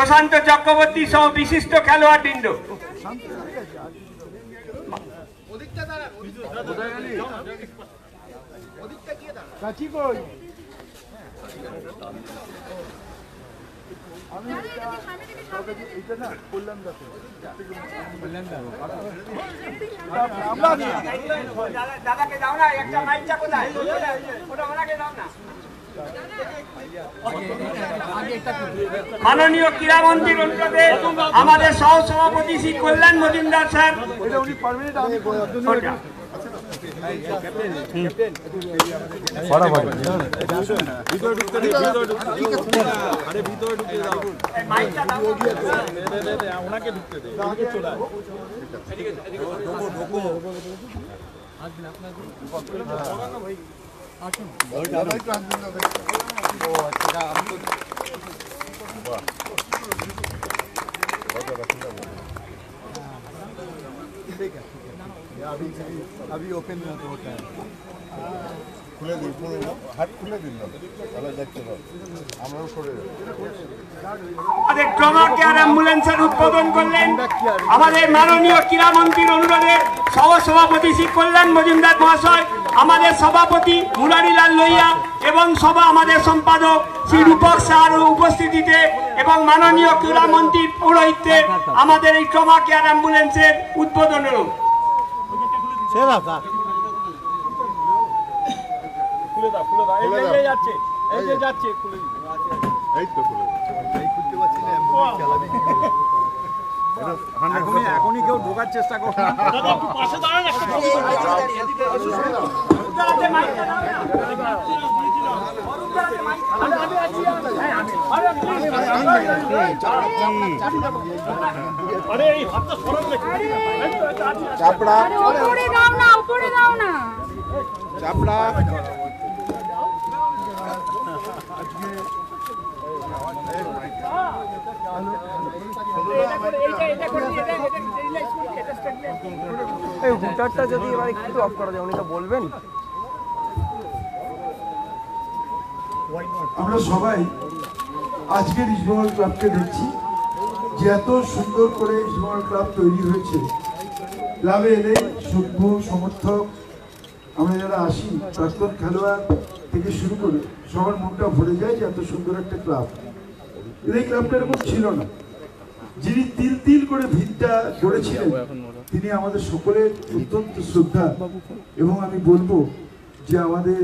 প্রশান্ত চক্রবর্তী সহ বিশিষ্ট খেলোয়াড়বৃন্দ। দাদাকে দাও না একটা মাইকটা, কোথায় ওটা ওনাকে দাও না। মাননীয় ক্রীড়ামন্ত্রীর অনুরোধে আমাদের সহ সভাপতি শ্রী কল্যাণ মজুমদার স্যার अभी ओपन में तो होता है खुले दिन हाट खुले दिन তাহলে দেখতে পাবো আমরাও সরে যাব। আমাদের ট্রমা কেয়ার অ্যাম্বুলেন্সের উদ্বোধন করলেন আমাদের মাননীয় ক্রীড়ামন্ত্রীর অনুরোধে সহ সভাপতি শ্রী কল্যাণ মজুমদার মহাশয়, আমাদের সভাপতি মুরারিলাল লোহিয়া এবং সভা আমাদের সম্পাদক শ্রী রূপক স্যার উপস্থিতিতে এবং মাননীয় ক্রীড়ামন্ত্রীর পৌরোহিত্যে আমাদের এই ট্রমা কেয়ার অ্যাম্বুলেন্সের উদ্বোধন হল। এখনই কেউ ঢোকার চেষ্টা করছে। চাপড়া উপরে দাও না, উপরে দাও না। চাপড়া এই হুটারটা যদি এবার একটু অফ করা যায়, উনি তো বলবেন। আমরা সবাই আজকের ইস্টবেঙ্গল ক্লাবকে দেখছি যে এত সুন্দর করে ইস্টবেঙ্গল ক্লাব তৈরি হয়েছে। ক্লাবে এলে সভ্য সমর্থক আমরা যারা আসি, প্রাক্তন খেলোয়াড় থেকে শুরু করে সবার মনটা ভরে যায় যে এত সুন্দর একটা ক্লাব। এই ক্লাবটা এরকম ছিল না। যিনি তিল তিল করে ভিতটা গড়েছিলেন তিনি আমাদের সকলের অত্যন্ত শ্রদ্ধা, এবং আমি বলবো যে আমাদের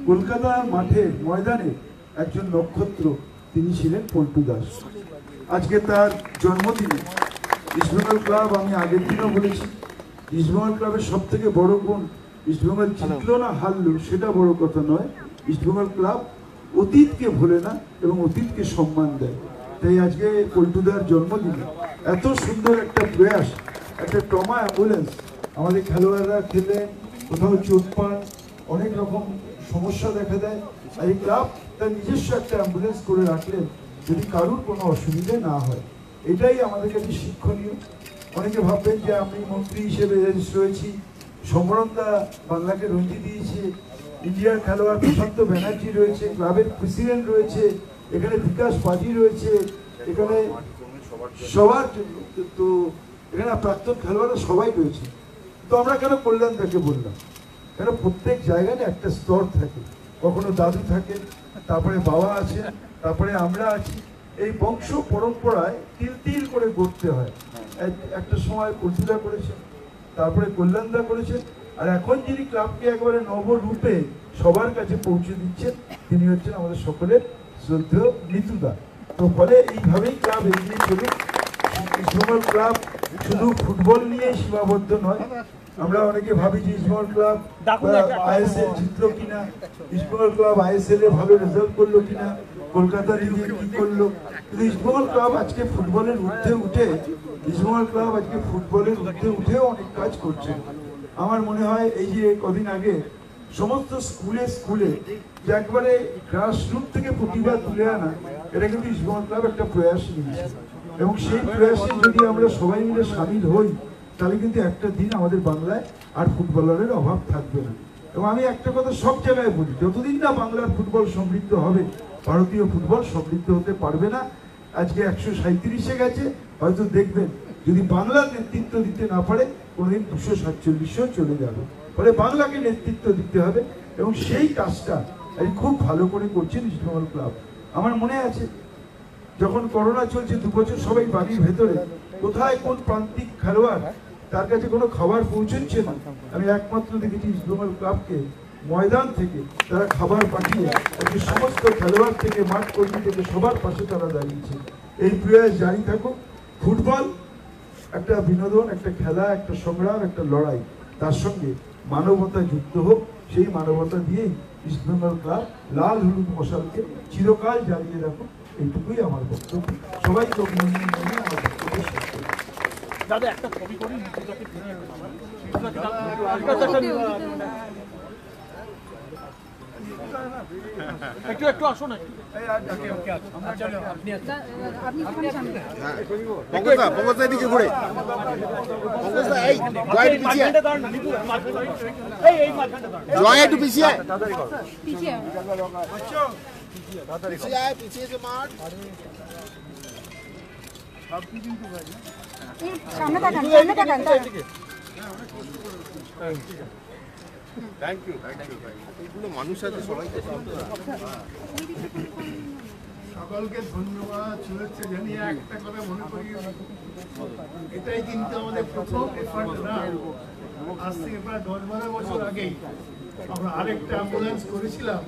কলকাতার মাঠে ময়দানে একজন নক্ষত্র তিনি ছিলেন পল্টু দাস। আজকে তার জন্মদিনে ইস্টবেঙ্গল ক্লাব, আমি আগের দিনও বলেছি, ইস্টবেঙ্গল ক্লাবের সব থেকে বড় গুণ ইস্টবেঙ্গল জিতলো না হারলো সেটা বড় কথা নয়, ইস্টবেঙ্গল ক্লাব অতীতকে ভোলে না এবং অতীতকে সম্মান দেয়। তাই আজকে পল্টুদার জন্মদিনে এত সুন্দর একটা প্রয়াস, একটা ট্রমা অ্যাম্বুলেন্স, আমাদের খেলোয়াড়রা খেলে কোথাও চোট পান, অনেক রকম সমস্যা দেখা দেয়, আর এই ক্লাব তার নিজস্ব একটা অ্যাম্বুলেন্স করে রাখলেন যদি কারুর কোনো অসুবিধে না হয়। এটাই আমাদের কাছে শিক্ষণীয়। অনেকে ভাববেন যে আমি মন্ত্রী হিসেবে রয়েছি, সমরণদা বাংলাকে রঞ্জি দিয়েছে, ইন্ডিয়ার খেলোয়াড় প্রশান্ত ব্যানার্জি রয়েছে, ক্লাবের প্রেসিডেন্ট রয়েছে, এখানে বিকাশ পাজি রয়েছে, এখানে সবার তো এখানে প্রাক্তন খেলোয়াড়রা সবাই রয়েছে। তো আমরা কেন কল্যাণদাকে বললাম? কেন প্রত্যেক জায়গায় একটা স্তর থাকে, কখনো দাদু থাকে, তারপরে বাবা আছে, তারপরে আমরা আছি। এই বংশ পরম্পরায় তিল তিল করে গড়তে হয়। একটা সময় পল্টুদা করেছেন, তারপরে কল্যাণদা করেছেন, আর এখন যিনি ক্লাবকে একেবারে নবরূপে সবার কাছে পৌঁছে দিচ্ছেন তিনি হচ্ছেন আমাদের সকলের শ্রদ্ধেয় নিতুদা। তো ফলে এইভাবেই ক্লাব এগিয়ে চলুক। ইস্টবেঙ্গল ক্লাব শুধু ফুটবল নিয়ে সীমাবদ্ধ নয়। আমরা অনেকে ভাবি যে ইস্টবেঙ্গল ক্লাব আইএসএল জিতলো কিনা, ইস্টবেঙ্গল ক্লাব আইএসএল এ ভালো রেজাল্ট করলো কিনা, কলকাতা লিগে কি করলো, কিন্তু ইস্টবেঙ্গল ক্লাব আজকে ফুটবলের ঊর্ধ্বে উঠে উঠেও অনেক কাজ করছে। আমার মনে হয় এই যে কদিন আগে সমস্ত স্কুলে যে একবারে গ্রাসরুট থেকে প্রতিভা তুলে আনা, এটা কিন্তু ইস্টবেঙ্গল ক্লাব একটা প্রয়াস নিয়েছে, এবং সেই প্রয়াসে যদি আমরা সবাই মিলে সামিল হই তাহলে কিন্তু একটা দিন আমাদের বাংলায় আর ফুটবলারের অভাব থাকবে না। এবং আমি একটা কথা সব জায়গায় বলি, যতদিন না বাংলার ফুটবল সমৃদ্ধ হবে, ভারতীয় ফুটবল সমৃদ্ধ হতে পারবে না। আজকে 137-এ গেছে, হয়তো দেখবেন যদি বাংলা নেতৃত্ব দিতে না পারে কোনোদিন 247-ও চলে যাবে। ফলে বাংলাকে নেতৃত্ব দিতে হবে এবং সেই কাজটা আজ খুব ভালো করে করছেন ইস্টবেঙ্গল ক্লাব। আমার মনে আছে যখন করোনা চলছে 2 বছর সবাই বাড়ির ভেতরে, কোথায় কোন প্রান্তিক খেলোয়াড় তার কাছে কোনো খাবার পৌঁছচ্ছে না, আমি একমাত্র দেখেছি ইস্টবেঙ্গল ক্লাবকে ময়দান থেকে তারা খাবার পাঠিয়ে আজকে সমস্ত খেলোয়াড় থেকে মাঠ কর্মী থেকে সবার পাশে তারা দাঁড়িয়েছে। এই প্রয়াস জারি থাকুক। ফুটবল একটা বিনোদন, একটা খেলা, একটা সংগ্রাম, একটা লড়াই, তার সঙ্গে মানবতা যুক্ত হোক। সেই মানবতা দিয়েই ইস্টবেঙ্গল ক্লাব লাল হলুদ মশালকে চিরকাল জ্বালিয়ে রাখুক, এইটুকুই আমার বক্তব্য। সবাইকে অভিনন্দন জানিয়ে আমার বক্তব্য শেষ করছি। একটু আসুন পঙ্কজদা এদিকে ঘুরে, পঙ্কজদা এই জয় একটু পিছিয়ে, জয় একটু পিছিয়ে, পিছিয়ে আয়, পিছিয়ে যে মাঠ সামনে তাকান, সামনে তাকান। থ্যাংক ইউ, এইগুলো মানুষ আছে সবাইকে। সকলকে ধন্যবাদ, শুভেচ্ছা জানিয়ে একটা কথা মনে করি, এটাই কিন্তু আমাদের প্রথম এফার্ট না। আজ থেকে প্রায় 10-12 বছর আগেই আমরা আরেকটা অ্যাম্বুলেন্স করেছিলাম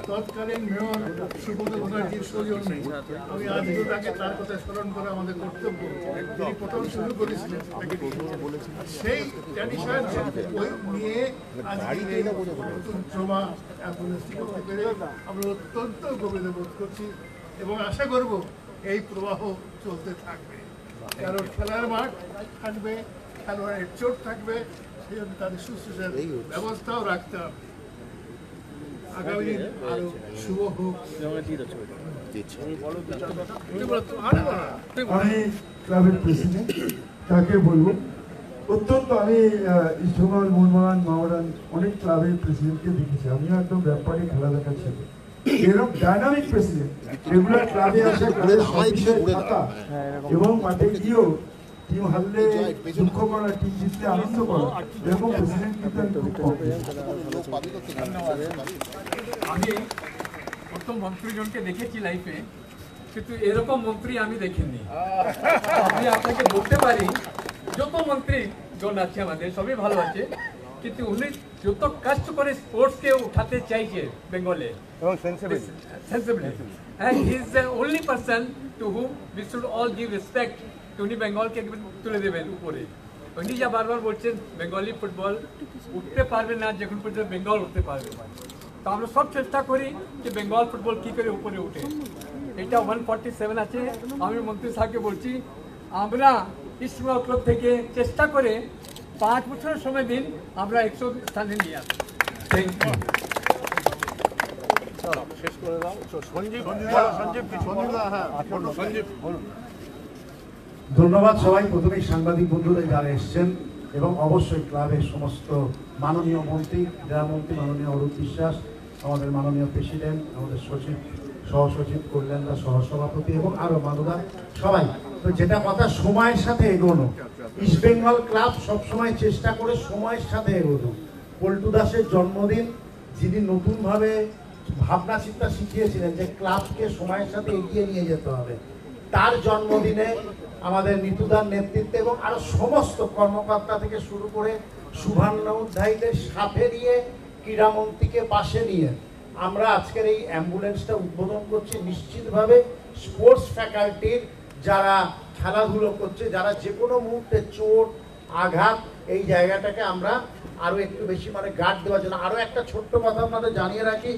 তৎকালীন মেয়র সুব্রত মুখার্জির সৌজন্যে। আমি আজকেও তাকে তার কথা স্মরণ করা আমাদের কর্তব্য। তিনি প্রথম শুরু করেছিলেন, সেই ট্র্যাডিশন নিয়ে আজকে এই নতুন ট্রমা অ্যাম্বুলেন্সটি করতে পেরে আমরা অত্যন্ত গর্বিত বোধ করছি এবং আশা করব এই প্রবাহ চলতে থাকবে। কারণ খেলার মাঠ থাকবে, খেলোয়াড়ের চোট থাকবে, সেই জন্য তাদের শুশ্রূষার ব্যবস্থাও রাখতে হবে। আগামী দিন আরো শুভ হোক। আমি ক্লাবের প্রেসিডেন্ট, তাকে বলবো অত্যন্ত, আমি ইস্টবেঙ্গল, মোহনবাগান, মাওরান অনেক ক্লাবের প্রেসিডেন্টকে দেখেছি, আমিও একদম ব্যাপারে খেলা দেখা ছিল। এরকম ডাইনামিক প্রেসিডেন্ট, রেগুলার ক্লাবে আসে, ক্লাবের সব বিষয়ে থাকা এবং মাঠে গিয়েও টিম হারলে দুঃখ করা, টিম জিতলে আনন্দ করা, এরকম প্রেসিডেন্ট কিন্তু খুব কম। আমি প্রথম মন্ত্রীজনকে দেখেছি লাইফে, কিন্তু এরকম মন্ত্রী আমি দেখিনি। আমি আপনাকে বলতে পারি যত মন্ত্রীজন আছে আমাদের সবই ভালো আছে, কিন্তু উনি যত কষ্ট করে স্পোর্টসকে উঠাতে চাইছে বেঙ্গলে এবং সেন্সিবলি, and he is the only person to whom we should all give respect। উনি বেঙ্গলকে তুলে দেবেন উপরে। উনি যা বারবার বলছেন বেঙ্গলি ফুটবল উঠতে পারবে না যখন পর্যন্ত বেঙ্গল উঠতে পারবে না। তো আমরা সব চেষ্টা করি যে বেঙ্গল ফুটবল কী করে উপরে উঠে। এটা 147 আছে। আমি মন্ত্রী সাহেবকে বলছি আমরা ইস্টবেঙ্গল ক্লাব থেকে চেষ্টা করে 5 বছরের সময় দিন, আমরা 100 স্থানে নিয়ে আসবো। Thank you. ধন্যবাদ সবাই, প্রথমেই সাংবাদিক বন্ধুরা যারা এসছেন এবং অবশ্যই ক্লাবের সমস্ত মাননীয় মন্ত্রী, ক্রীড়ামন্ত্রী মাননীয় অরূপ বিশ্বাস, আমাদের মাননীয় প্রেসিডেন্ট, আমাদের সচিব, সহসচিব, কল্যাণদা, সহসভাপতি এবং আরও মানবদা সবাই। তো যেটা কথা, সময়ের সাথে এগোনো। ইস্টবেঙ্গল ক্লাব সবসময় চেষ্টা করে সময়ের সাথে এগোনো। পল্টু দাসের জন্মদিন, যিনি নতুনভাবে ভাবনা চিন্তা শিখিয়েছিলেন যে ক্লাবকে সময়ের সাথে এগিয়ে নিয়ে যেতে হবে, তার জন্মদিনে আমাদের নিতুদার নেতৃত্বে এবং আরো সমস্ত কর্মকর্তা থেকে শুরু করে শুভান্ন অধ্যায়ীদের সাথে নিয়ে, ক্রীড়ামন্ত্রীকে পাশে নিয়ে আমরা আজকের এই অ্যাম্বুলেন্সটা উদ্বোধন করছি। নিশ্চিতভাবে স্পোর্টস ফ্যাকাল্টির যারা খেলাধুলো করছে, যারা যে কোনো মুহূর্তে চোট আঘাত, এই জায়গাটাকে আমরা আরো একটু বেশি গার্ড দেওয়ার জন্য। আরো একটা ছোট্ট কথা আপনাদের জানিয়ে রাখি,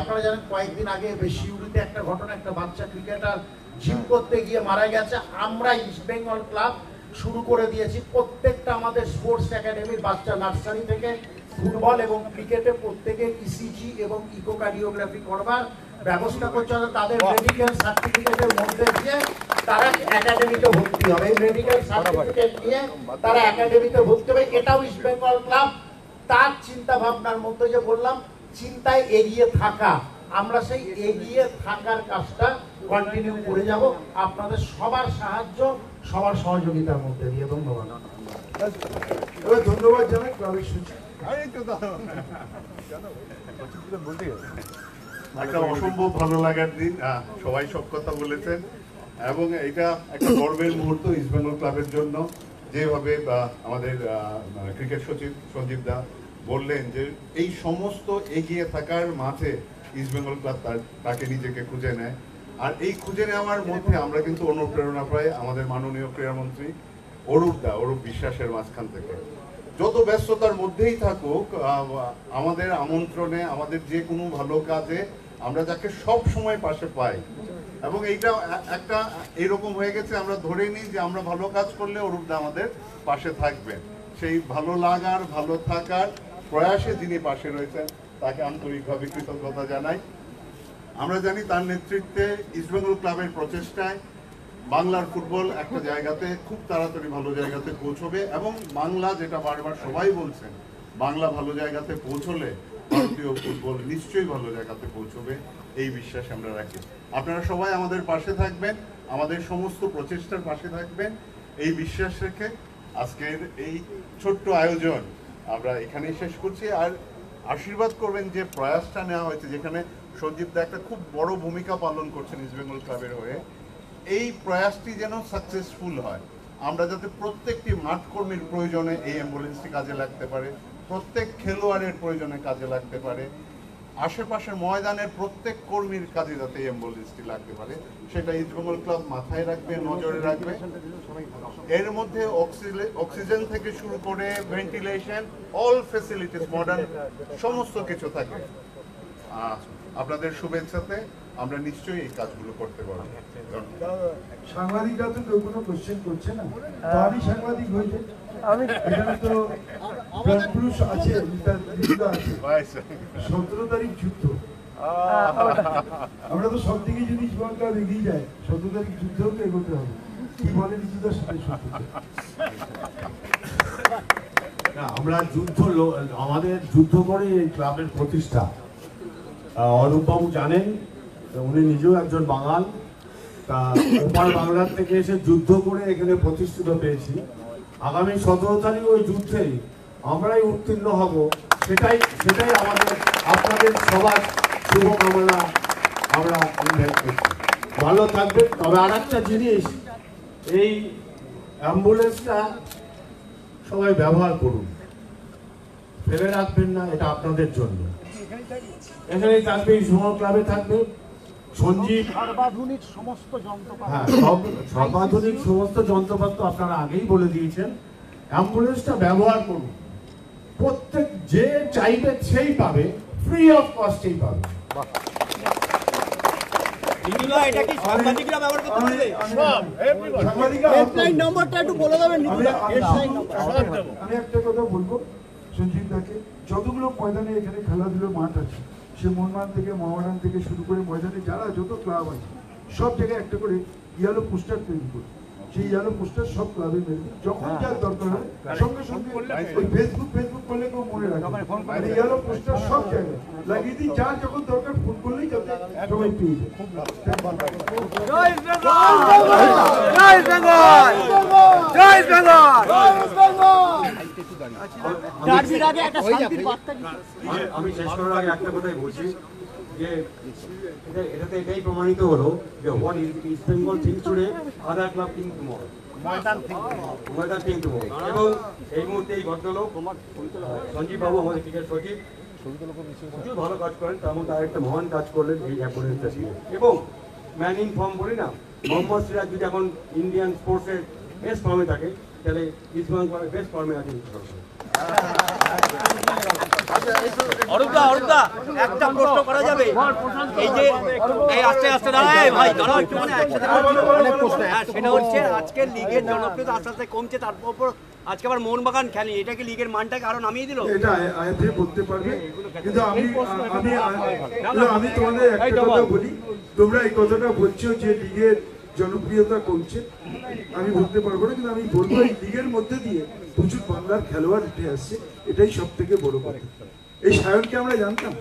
আপনারা জানেন কয়েকদিন আগে শিউড়িতে একটা ঘটনা, একটা বাচ্চা ক্রিকেটার জিম করতে গিয়ে মারা গেছে। আমরা ইস্টবেঙ্গল ক্লাব শুরু করে দিয়েছি প্রত্যেকটা আমাদের স্পোর্টস একাডেমির বাচ্চা নার্সারি থেকে ফুটবল এবং ক্রিকেটে প্রত্যেকে ইসিজি এবং ইকোকার্ডিওগ্রাফি করবার ব্যবস্থা করছে। তাদের মেডিকেল সার্টিফিকেটের মধ্যে দিয়ে তারা একাডেমিতে ভর্তি হবে। এই মেডিকেল সার্টিফিকেট নিয়ে তারা একাডেমিতে ভর্তি হবে। এটাও ইস্টবেঙ্গল ক্লাব তার চিন্তা ভাবনার মধ্যে, যে বললাম চিন্তায় এগিয়ে থাকা, আমরা সেই এগিয়ে থাকার কাজটা কন্টিনিউ করে যাব আপনাদের সবার সাহায্য, সবার সহযোগিতার মধ্যে দিয়ে। ধন্যবাদ। এবার ধন্যবাদ জানাই ক্লাবের সচিব। একটা অসম্ভব ভালো লাগার দিন, সবাই সব কথা বলেছেন এবং এটা একটা গর্বের মুহূর্ত ইস্ট বেঙ্গল ক্লাবের জন্য। যেভাবে আমাদের ক্রিকেট সচিব সঞ্জীব দা বললেন যে এই সমস্ত এগিয়ে থাকার মাঝে ইস্ট বেঙ্গল ক্লাব তাকে নিজেকে খুঁজে নেয়, আর এই খুঁজে নেওয়ার মধ্যে আমরা কিন্তু অনুপ্রেরণা পাই আমাদের মাননীয় ক্রীড়ামন্ত্রী অরূপ বিশ্বাসের মাঝখান থেকে। যত ব্যস্ততার মধ্যেই থাকুক, আমাদের আমন্ত্রণে, আমাদের যে কোনো ভালো কাজে আমরা যাকে সব সময় পাশে পাই, এবং এইটা একটা এরকম হয়ে গেছে, আমরা ধরে নিই যে আমরা ভালো কাজ করলে অরূপদা আমাদের পাশে থাকবেন। সেই ভালো লাগার, ভালো থাকার প্রয়াসে যিনি পাশে রয়েছেন তাকে আন্তরিকভাবে কৃতজ্ঞতা জানাই। আমরা জানি তার নেতৃত্বে ইস্ট বেঙ্গল ক্লাবের প্রচেষ্টায় বাংলার ফুটবল একটা জায়গাতে খুব তাড়াতাড়ি ভালো জায়গাতে পৌঁছবে, এবং বাংলা, যেটা বারবার সবাই বলছেন, বাংলা ভালো জায়গাতে পৌঁছলে ভারতীয় ফুটবল নিশ্চয়ই ভালো জায়গাতে পৌঁছবে, এই বিশ্বাস আমরা রাখি। আপনারা সবাই আমাদের পাশে থাকবেন, আমাদের সমস্ত প্রচেষ্টার পাশে থাকবেন, এই বিশ্বাস রেখে আজকের এই ছোট্ট আয়োজন আমরা এখানেই শেষ করছি। আর আশীর্বাদ করবেন যে প্রয়াসটা নেওয়া হয়েছে, যেখানে সঞ্জীব দা একটা খুব বড় ভূমিকা পালন করছেন ইস্ট বেঙ্গল ক্লাবের হয়ে, এই প্রয়াসটি যেন সাকসেসফুল হয়। আমরা যাতে প্রত্যেকটি মাঠকর্মীর প্রয়োজনে এই অ্যাম্বুলেন্সটি কাজে লাগতে পারে, প্রত্যেক খেলোয়াড়ের প্রয়োজনে কাজে লাগতে পারে, আশেপাশের ময়দানের প্রত্যেক কর্মীর কাজে যাতে এই অ্যাম্বুলেন্সটি লাগতে পারে, সেটা ইস্ট বেঙ্গল ক্লাব মাথায় রাখবে, নজরে রাখবে। এর মধ্যে অক্সিজেন থেকে শুরু করে ভেন্টিলেশন, অল ফ্যাসিলিটিস মডার্ন সমস্ত কিছু থাকবে। আপনাদের শুভেচ্ছাতে আমরা নিশ্চয়ই এই কাজগুলো করতে পারবো। সাংবাদিকরা তো কেউ কোনো কোশ্চেন করছে না, তো আমি সাংবাদিক হয়েছে, আমি এখানে তো পুরুষ আছে, আছে 17 তারিখ যুদ্ধ। আমরা তো সব দিকে যদি জীবনটা এগিয়ে যায়, 17 তারিখ যুদ্ধও তো এগোতে হবে। কি বলে নিজেদের সাথে না, আমরা আমাদের যুদ্ধ করে এই ক্লাবের প্রতিষ্ঠা। অরূপবাবু জানেন, উনি নিজেও একজন বাঙাল, তা ওপার বাংলার থেকে এসে যুদ্ধ করে এখানে প্রতিষ্ঠিত পেয়েছি। আগামী 17 তারিখ ওই যুদ্ধেই আমরাই উত্তীর্ণ হব, সেটাই আপনাদের সবার শুভকামনা আমরা ইনভাইট করছি। ভালো থাকবেন। তবে আর একটা জিনিস, এই অ্যাম্বুলেন্সটা সবাই ব্যবহার করুন, ফেলে রাখবেন না, এটা আপনাদের জন্য। এখানেই থাকবে, ইস্ট ক্লাবে থাকবে সঞ্জীব, সর্বাধুনিক সমস্ত যন্ত্রপাতি। হ্যাঁ, সর্বাধুনিক সমস্ত যন্ত্রপাতি আপনারা আগেই বলে দিয়েছেন। অ্যাম্বুলেন্সটা ব্যবহার করুন, প্রত্যেক যে চাইবে সেই পাবে, ফ্রি অফ কস্টেই পাবে। আমি একটা কথা বলবো সঞ্জীব দাকে, যতগুলো ময়দানে এখানে খেলাধুলোর মাঠ আছে, সে মোহনবাগান থেকে, মহামেডান থেকে শুরু করে ময়দানে যারা যত ক্লাব আছে, সব জায়গায় একটা করে ইয়েলো পোস্টার তৈরি করে, সেই ইয়েলো পোস্টার সব ক্লাবে মেরে দিন। যখন যার দরকার হয় সঙ্গে সঙ্গে ওই ফেসবুক করলে কেউ মনে রাখে, মানে ইয়েলো পোস্টার সব জায়গায় লাগিয়ে দিন, যার যখন দরকার ফোন করলেই যাতে সবাই পেয়ে যায়। আমি শেষ করার আগে একটা কথাই বলছি যে এটাতে এটাই প্রমাণিত হলো যে what east Bengal things today, other club things tomorrow, Maidan things tomorrow. এবং এই মুহূর্তে এই ভদ্রলোক সঞ্জীব বাবু, আমাদের ক্রিকেট সচিব, প্রচুর ভালো কাজ করেন, তার মধ্যে আরেকটা মহান কাজ করলেন এই অ্যাম্বুলেন্সটা ছিল। এবং ম্যান ইন ফর্ম বলি না, মোহাম্মদ সিরাজ যদি এখন ইন্ডিয়ান স্পোর্টসের বেস্ট ফর্মে থাকে, তাহলে ইস্ট বেঙ্গল বেস্ট ফর্মে আছে। অরূপদা একটা প্রশ্ন করা যাবে? এই যে এই আস্তে আস্তে দাঁড়ায় ভাই, দাঁড়াও একটু, মানে একসাথে সেটা হচ্ছে আজকের লিগের জনপ্রিয়তা আস্তে আস্তে কমছে, তারপর আজকে আবার মোহনবাগান খেলে, এটা কি লিগের মানটাকে আরো নামিয়ে দিল? এটা আয়াতে বলতে পারবে, কিন্তু আমি তোমাদের একটা কথা বলি, তোমরা এই কথাটা বলছো যে লিগের জনপ্রিয়তা কমছে, আমি বলতে পারবো না, কিন্তু আমি বলবো এই লিগের মধ্যে দিয়ে প্রচুর বাংলার খেলোয়াড় উঠে আসছে, এটাই সব থেকে বড় কথা। এই সায়নকে আমরা জানতাম,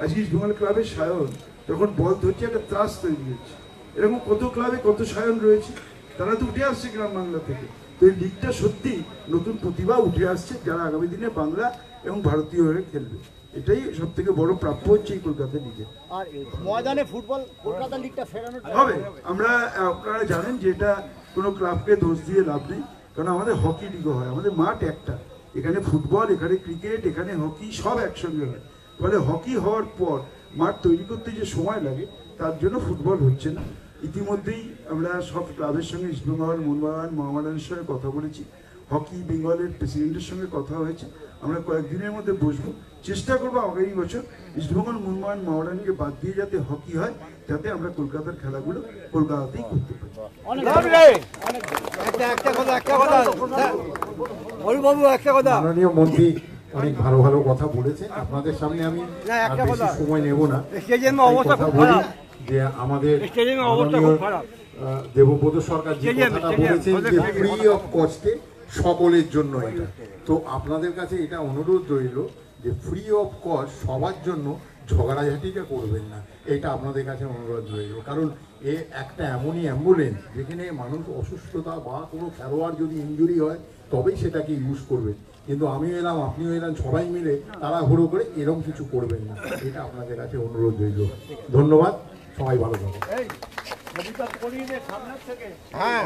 আজকে ইস্টবেঙ্গল ক্লাবের সায়ন যখন বল ধরছে একটা ত্রাস তৈরি হচ্ছে। এরকম কত ক্লাবে কত সায়ন রয়েছে, তারা তো উঠে আসছে গ্রাম বাংলা থেকে। তো এই লিগটা সত্যি নতুন প্রতিভা উঠে আসছে, যারা আগামী দিনে বাংলা এবং ভারতীয় হয়ে খেলবে। এটাই সব থেকে বড় প্রাপ্য হচ্ছে এই কলকাতা লিগে। আর ময়দানে ফুটবল কলকাতা লিগটা ফেরানো হবে। আমরা আপনারা জানেন যে এটা কোনো ক্লাবকে দোষ দিয়ে লাভ নেই, কারণ আমাদের হকি লিগও হয়, আমাদের মাঠ একটা, এখানে ফুটবল, এখানে ক্রিকেট, এখানে হকি সব একসঙ্গে হয়। ফলে হকি হওয়ার পর মাঠ তৈরি করতে যে সময় লাগে তার জন্য ফুটবল হচ্ছে না। ইতিমধ্যেই আমরা সব ক্লাবের সঙ্গে ইস্টবেঙ্গল, মোহনবাগান, মোহামেডানের সঙ্গে কথা বলেছি, হকি বেঙ্গলের প্রেসিডেন্টের সঙ্গে কথা হয়েছে। আমরা কয়েকদিনের মধ্যে বসবো, চেষ্টা করবো আগামী বছর ইস্টবেঙ্গল, মোহনবাগান, মোহামেডানকে বাদ দিয়ে যাতে হকি হয়, যাতে আমরা কলকাতার খেলাগুলো কলকাতাতেই করতে পারি। মাননীয় মন্ত্রী অনেক ভালো ভালো কথা বলেছেন, আপনাদের সামনে আমি বেশি সময় নেব না। কথা বলি যে আমাদের দেবব্রত সরকার যে কথাটা বলেছেন যে ফ্রি অফ কস্টে সকলের জন্য এটা, তো আপনাদের কাছে এটা অনুরোধ রইল যে ফ্রি অফ কস্ট সবার জন্য ঝগড়াঝাটিটা করবেন না, এটা আপনাদের কাছে অনুরোধ রইল। কারণ এ একটা এমনই অ্যাম্বুলেন্স যেখানে মানুষ অসুস্থতা বা কোনো খেলোয়াড় যদি ইনজুরি হয় তবেই সেটাকে ইউজ করবেন, কিন্তু আমিও এলাম আপনিও এলাম সবাই মিলে তাড়াহুড়ো করে এরকম কিছু করবেন না, এটা আপনাদের কাছে অনুরোধ রইল। ধন্যবাদ, সবাই ভালো থাকুন। হ্যাঁ